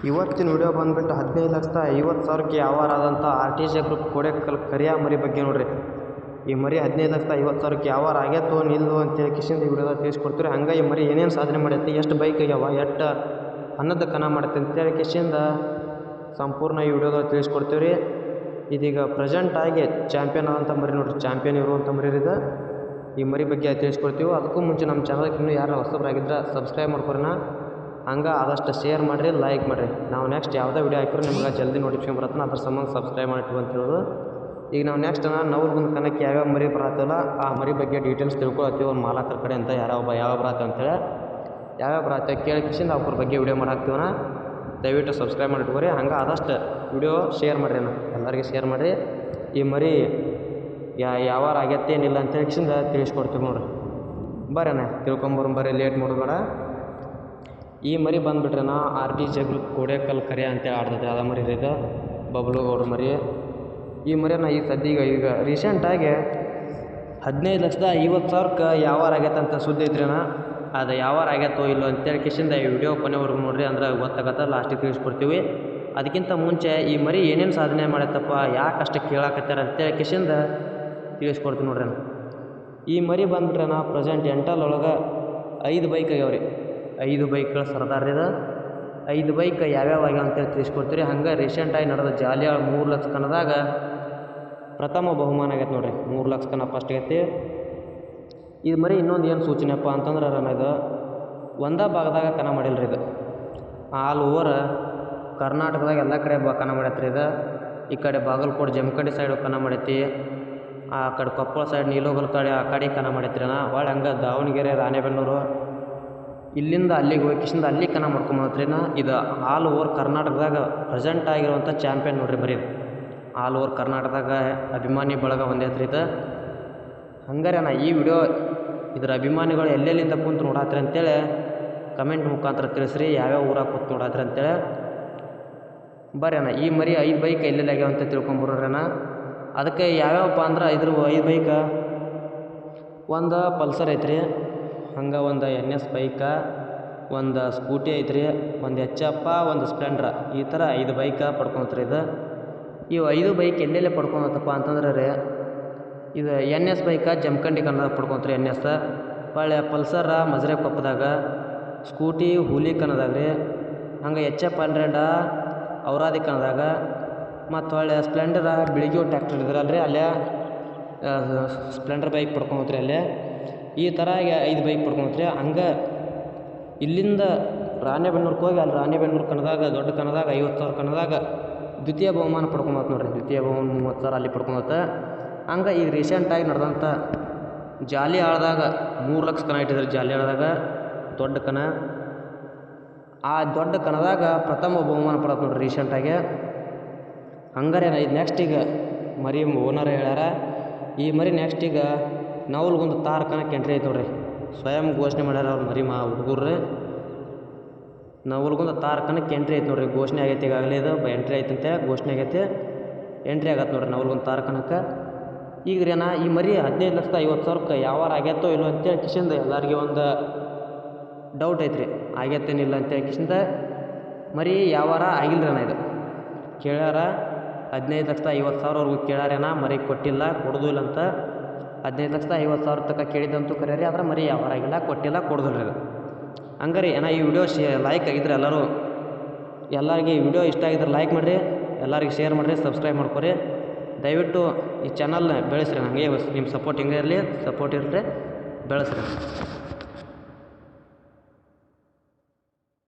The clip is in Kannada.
ಇವತ್ತಿನ ವಿಡಿಯೋ ಬಂದುಬಿಟ್ಟು 15,50,000ಕ್ಕೆ ವ್ಯವಹಾರ ಆದಂಥ RTJ ಗ್ರೂಪ್ ಕೋಡೆಕಲ್ ಕರಿಯ ಮರಿ ಬಗ್ಗೆ ನೋಡ್ರಿ. ಈ ಮರಿ 15,50,000ಕ್ಕೆ ವ್ಯವಹಾರ ಆಗೈತೋ ನಿಲ್ಲು ಅಂತೇಳಿ ಕಿಶಿಂದ ಈ ವಿಡಿಯೋದಾಗ ತಿಳಿಸ್ಕೊಡ್ತೀವಿ. ಹಂಗೆ ಈ ಮರಿ ಏನೇನು ಸಾಧನೆ ಮಾಡೈತಿ, ಎಷ್ಟು ಬೈಕ್ ಆಗ್ಯಾವ, ಎಷ್ಟು ಅನ್ನದ ಕನ ಮಾಡೈತಿ ಅಂತೇಳಿ ಕಿಶಿಂದ ಸಂಪೂರ್ಣ ಈ ವಿಡಿಯೋದಾಗ ತಿಳಿಸ್ಕೊಡ್ತೀವಿ ರೀ. ಇದೀಗ ಪ್ರೆಸೆಂಟ್ ಆಗಿ ಚಾಂಪಿಯನ್ ಆದಂಥ ಮರಿ ನೋಡ್ರಿ, ಚಾಂಪಿಯನ್ ಇರುವಂಥ ಮರಿ ಇದೆ. ಈ ಮರಿ ಬಗ್ಗೆ ತಿಳಿಸ್ಕೊಡ್ತೀವಿ. ಅದಕ್ಕೂ ಮುಂಚೆ ನಮ್ಮ ಚಾನಲ್ಗೆ ಇನ್ನೂ ಯಾರು ಹೊಸಬರಾಗಿದ್ದರೆ ಸಬ್ಸ್ಕ್ರೈಬ್ ಮಾಡ್ಕೊರಿನ. ಹಂಗೆ ಆದಷ್ಟು ಶೇರ್ ಮಾಡಿರಿ, ಲೈಕ್ ಮಾಡಿರಿ. ನಾವು ನೆಕ್ಸ್ಟ್ ಯಾವುದೇ ವಿಡಿಯೋ ಹಾಕಿದ್ರು ನಿಮ್ಗೆ ಜಲ್ದಿ ನೋಟಿಫಿಕೇಶನ್ ಬರುತ್ತೆ. ಅದ್ರ ಸಂಬಂಧ ಸಬ್ಸ್ಕ್ರೈಬ್ ಮಾಡಿಟ್ಟು ಅಂತ ಹೇಳೋದು. ಈಗ ನಾವು ನೆಕ್ಸ್ಟ್ ನವಲ್ಗುಂದ ಕನಕ್ಕೆ ಯಾವ್ಯಾವ ಮರಿ ಬರತ್ತಲ್ಲ ಆ ಮರಿ ಬಗ್ಗೆ ಡೀಟೇಲ್ಸ್ ತಿಳ್ಕೊಳತ್ತೀವಿ. ಒಂದು ಮಾಲಕರ ಕಡೆ ಅಂತ ಯಾವ ಬರತ್ತೆ ಅಂತೇಳಿ ಯಾವ್ಯಾವ ಬರತ್ತೆ ಕೇಳಿ ಕಿಶಿಂದ ಅವ್ರ ಬಗ್ಗೆ ವಿಡಿಯೋ ಮಾಡಾಕ್ತೀವನ. ದಯವಿಟ್ಟು ಸಬ್ಸ್ಕ್ರೈಬ್ ಮಾಡಿಟ್ಕೋರಿ. ಹಂಗೆ ಆದಷ್ಟು ವಿಡಿಯೋ ಶೇರ್ ಮಾಡಿರಿ, ಎಲ್ಲರಿಗೆ ಶೇರ್ ಮಾಡಿರಿ. ಈ ಮರಿ ಯಾವಾರ ಆಗೈತೆ ಏನಿಲ್ಲ ಅಂತೇಳಿ ಕಿಶಿಂದ ತಿಳಿಸ್ಕೊಡ್ತೀವಿ ನೋಡ್ರಿ. ಬರ್ರಿ ತಿಳ್ಕೊಂಬರ್ರಿ, ಲೇಟ್ ಮಾಡೋದು ಬೇಡ. ಈ ಮರಿ ಬಂದುಬಿಟ್ರೆ RTJ ಗ್ರೂಪ್ ಕೋಡೆಕಲ್ ಕರಿಯ ಅಂತೇಳಿ ಆಡ್ತೈತೆ. ಅದ ಮರಿ ಇದೆ ಬಬ್ಲು ಗೌಡ್ರ ಮರಿ. ಈ ಮರಿನ ಈ ಸದ್ಯ ಈಗ ರೀಸೆಂಟಾಗಿ 15,50,000ಕ್ಕೆ ವ್ಯವಹಾರ ಆಗೈತೆ ಅಂತ ಸುದ್ದಿ ಐತ್ರಿ. ಅದು ವ್ಯವಹಾರ ಆಗೈತೋ ಇಲ್ಲೋ ಅಂತೇಳಿ ಕಿಶಿಂದ ಈ ವಿಡಿಯೋ ಕೊನೆವರೆಗೂ ನೋಡಿರಿ, ಅಂದ್ರೆ ಗೊತ್ತಾಗತ್ತೆ. ಲಾಸ್ಟಿಗೆ ತಿಳಿಸ್ಕೊಡ್ತೀವಿ. ಅದಕ್ಕಿಂತ ಮುಂಚೆ ಈ ಮರಿ ಏನೇನು ಸಾಧನೆ ಮಾಡತ್ತಪ್ಪ, ಯಾಕೆ ಅಷ್ಟು ಕೇಳಾಕತ್ತಾರ ಅಂತೇಳಿ ಕಿಶಿಂದ ತಿಳಿಸ್ಕೊಡ್ತೀವಿ ನೋಡ್ರಿ. ಈ ಮರಿ ಬಂದುಬಿಟ್ರೆ ಪ್ರೆಸೆಂಟ್ ಎಂಟಲ್ ಒಳಗೆ 5 ಬೈಕ್ ಆಗ್ಯಾವ ರೀ. 5 ಬೈಕ್ಗಳು ಸರ್ದಾರ್ ಇದೆ. 5 ಬೈಕ್ ಯಾವ್ಯಾವ ಆಗ್ಯಾವ ಅಂತೇಳಿ ತಿಳಿಸ್ಕೊಡ್ತೀವಿ. ಹಂಗೆ ರೀಸೆಂಟಾಗಿ ನಡೆದ ಜಾಲಿಯಾಳ 3 ಲಕ್ಷ ಕನ್ನದಾಗ ಪ್ರಥಮ ಬಹುಮಾನ ಆಗೈತೆ ನೋಡ್ರಿ. 3 ಲಕ್ಷ ಕನ್ನ ಫಸ್ಟ್ ಆಗೈತಿ. ಇದು ಮರಿ ಇನ್ನೊಂದು ಏನು ಸೂಚನೆಯಪ್ಪ ಅಂತಂದ್ರೆ ಇದು ಒಂದೇ ಭಾಗದಾಗ ಕನ ಮಾಡಿಲ್ರಿ. ಇದು ಆಲ್ ಓವರ್ ಕರ್ನಾಟಕದಾಗ ಎಲ್ಲ ಕಡೆ ಕನ ಮಾಡೈತ್ರಿ. ಇದು ಈ ಕಡೆ ಬಾಗಲಕೋಟೆ ಜಮಖಂಡಿ ಸೈಡ್ ಕನ ಮಾಡೈತಿ, ಆ ಕಡೆ ಕೊಪ್ಪಳ ಸೈಡ್ ನೀಲೋಗಲ್ ಕಡೆ ಆ ಕಡೆ ಕನ ಮಾಡೈತ್ರಿ. ಒಳ್ಳೆ ಹಂಗೆ ದಾವಣಗೆರೆ ರಾಣೆಬೆನ್ನೂರು ಇಲ್ಲಿಂದ ಅಲ್ಲಿಗೆ ಹೋಗಿ ಕಿಶಿಂದ ಅಲ್ಲಿ ಕನ ಮಾಡ್ಕೊಂಬತ್ರಿ. ಇದು ಆಲ್ ಓವರ್ ಕರ್ನಾಟಕದಾಗ ಪ್ರೆಸೆಂಟ್ ಆಗಿರುವಂಥ ಚಾಂಪಿಯನ್ ನೋಡ್ರಿ ಮರಿ. ಆಲ್ ಓವರ್ ಕರ್ನಾಟಕದಾಗ ಅಭಿಮಾನಿ ಬಳಗ ಹೊಂದೈತ್ರಿ ಇದು. ಹಂಗಾರೆ ಈ ವಿಡಿಯೋ ಇದ್ರ ಅಭಿಮಾನಿಗಳು ಎಲ್ಲೆಲ್ಲಿಂದ ಕುಂತು ನೋಡಾತ್ರಿ ಅಂತೇಳಿ ಕಮೆಂಟ್ ಮುಖಾಂತರ ತಿಳಿಸ್ರಿ, ಯಾವ್ಯಾವ ಊರಾಗ ಕೂತು ನೋಡಾತ್ರಿ ಅಂತೇಳಿ. ಬರ್ರಿ ಈ ಮರಿ 5 ಬೈಕ್ ಎಲ್ಲೆಲ್ಲಿ ಆಗ್ಯಾವ ಅಂತ ತಿಳ್ಕೊಂಬರ್ರಿ. ಅದಕ್ಕೆ ಯಾವ್ಯಾವಪ್ಪ ಅಂದ್ರೆ 5 ಬೈಕ, ಒಂದು ಪಲ್ಸರ್ ಐತ್ರಿ, ಹಂಗೆ ಒಂದು NS ಬೈಕ, ಒಂದು ಸ್ಕೂಟಿ ಐತ್ರಿ, ಒಂದು HF, ಒಂದು ಸ್ಪ್ಲೆಂಡ್ರ, ಈ ಥರ 5 ಬೈಕ ಪಡ್ಕೊತ್ರಿ. ಇವು 5 ಬೈಕ್ ಎಲ್ಲೆಲ್ಲೇ ಪಡ್ಕೊತಪ್ಪ ಅಂತಂದ್ರೆ ರೀ, ಇದು NS ಬೈಕ ಜಮಖಂಡಿ ಕನ್ನಡ ಪಡ್ಕೊತ್ರಿ. NS ಒಳ್ಳೆ ಪಲ್ಸರ ಮಜರೆ ಕೊಪ್ಪದಾಗ, ಸ್ಕೂಟಿ ಹುಲಿ ಕನ್ನದಾಗ ರೀ, ಹಂಗೆ HF 100 ಔರಾದಿ ಕನ್ನದಾಗ, ಮತ್ತು ಒಳ್ಳೆ ಸ್ಪ್ಲೆಂಡರ ಬಿಳಿಗಿ ಟ್ಯಾಕ್ಟರ್ ಇದ್ರಲ್ರಿ ಅಲ್ಲೇ ಸ್ಪ್ಲೆಂಡರ್ ಬೈಕ್ ಪಡ್ಕೊತ್ರಿ ಅಲ್ಲೇ. ಈ ಥರ 5 ಬೈಕ್ ಪಡ್ಕೊತ್ರಿ. ಹಂಗೆ ಇಲ್ಲಿಂದ ರಾಣೆಬೆನ್ನೂರ್ಗೆ ಹೋಗಿ ಅಲ್ಲಿ ರಾಣೆಬೆನ್ನೂರು ಕನ್ನದಾಗ ದೊಡ್ಡ ಕನ್ನದಾಗ 50,000 ಕನ್ನದಾಗ ದ್ವಿತೀಯ ಬಹುಮಾನ ಪಡ್ಕೊಂಬತ್ತು ನೋಡ್ರಿ. ದ್ವಿತೀಯ ಬಹುಮಾನ 30,000 ಅಲ್ಲಿ ಪಡ್ಕೊಂಬತ್ತೆ. ಹಂಗೆ ಈಗ ರೀಸೆಂಟಾಗಿ ನಡೆದಂಥ ಜಾಲಿಯಾಳದಾಗ 3 ಲಕ್ಷ ಕನ ಇಟ್ಟಿದ್ರು. ಜಾಲಿಯಾಳದಾಗ ದೊಡ್ಡ ಕನ, ಆ ದೊಡ್ಡ ಕನದಾಗ ಪ್ರಥಮ ಬಹುಮಾನ ಪಡತ್ತೆ ನೋಡ್ರಿ ರೀಸೆಂಟಾಗಿ. ಹಂಗಾರೆ ಇದು ನೆಕ್ಸ್ಟ್ ಈಗ ಮರಿ ಓನರ್ ಹೇಳ್ಯಾರ, ಈ ಮರಿ ನೆಕ್ಸ್ಟ್ ಈಗ ನವಲ್ಗುಂದ ತಾರ್ ಕನಕ್ಕೆ ಎಂಟ್ರಿ ಐತೆ ನೋಡ್ರಿ. ಸ್ವಯಂ ಘೋಷಣೆ ಮಾಡ್ಯಾರ ಅವ್ರು ಮರಿ ಹುಡುಗರು. ನವಲ್ಗುಂದ ತಾರ್ ಕನಕ್ಕೆ ಎಂಟ್ರಿ ಐತೆ ನೋಡ್ರಿ. ಘೋಷಣೆ ಆಗೈತೆ ಈಗಾಗಲೇ. ಇದು ಎಂಟ್ರಿ ಐತಂತೆ, ಘೋಷಣೆ ಆಗೈತೆ, ಎಂಟ್ರಿ ಆಗತ್ತೆ ನೋಡ್ರಿ ನವಲ್ಗುಂದ ತಾರ್ ಕನಕ್ಕೆ. ಈಗ ರೀ ಈ ಮರಿ 15,50,000ಕ್ಕೆ ವ್ಯವಹಾರ ಆಗೈತೋ ಇಲ್ಲೋ ಅಂತೇಳಿ ಕಿಶಿಂದ ಎಲ್ಲರಿಗೆ ಒಂದು ಡೌಟ್ ಐತ್ರಿ, ಆಗೈತೇನಿಲ್ಲ ಅಂತೇಳಿ ಕಿಶಿಂದ. ಮರಿ ವ್ಯವಹಾರ ಆಗಿಲ್ರಿ ಇದು ಕೇಳ್ಯಾರ. 15,50,000ವರೆಗೂ ಕೇಳ್ಯಾರೇನ, ಮರಿ ಕೊಟ್ಟಿಲ್ಲ, ಕೊಡೋದು ಇಲ್ಲ ಅಂತ. 15,50,000 ತನಕ ಕೇಳಿದಂತೂ ಕರೀರಿ, ಆದ್ರೆ ಮರಿ ವ್ಯವಹಾರ ಆಗಿಲ್ಲ, ಕೊಟ್ಟಿಲ್ಲ, ಕೊಡೋದಿಲ್ಲ ಇದು. ಹಂಗಾರಿ ಈ ವಿಡಿಯೋ ಲೈಕ್ ಆಗಿದ್ರೆ ಎಲ್ಲರಿಗೆ ಈ ವಿಡಿಯೋ ಇಷ್ಟ ಆಗಿದ್ರೆ ಲೈಕ್ ಮಾಡಿರಿ, ಎಲ್ಲರಿಗೆ ಶೇರ್ ಮಾಡಿರಿ, ಸಬ್ಸ್ಕ್ರೈಬ್ ಮಾಡ್ಕೊರಿ. ದಯವಿಟ್ಟು ಈ ಚಾನಲ್ನ ಬೆಳೆಸ್ರಿ. ಹಂಗೆ ನಿಮ್ಮ ಸಪೋರ್ಟ್ ಹಿಂಗೆ ಇರಲಿ, ಸಪೋರ್ಟ್ ಇರಲಿ, ಬೆಳೆಸ್ರಿ.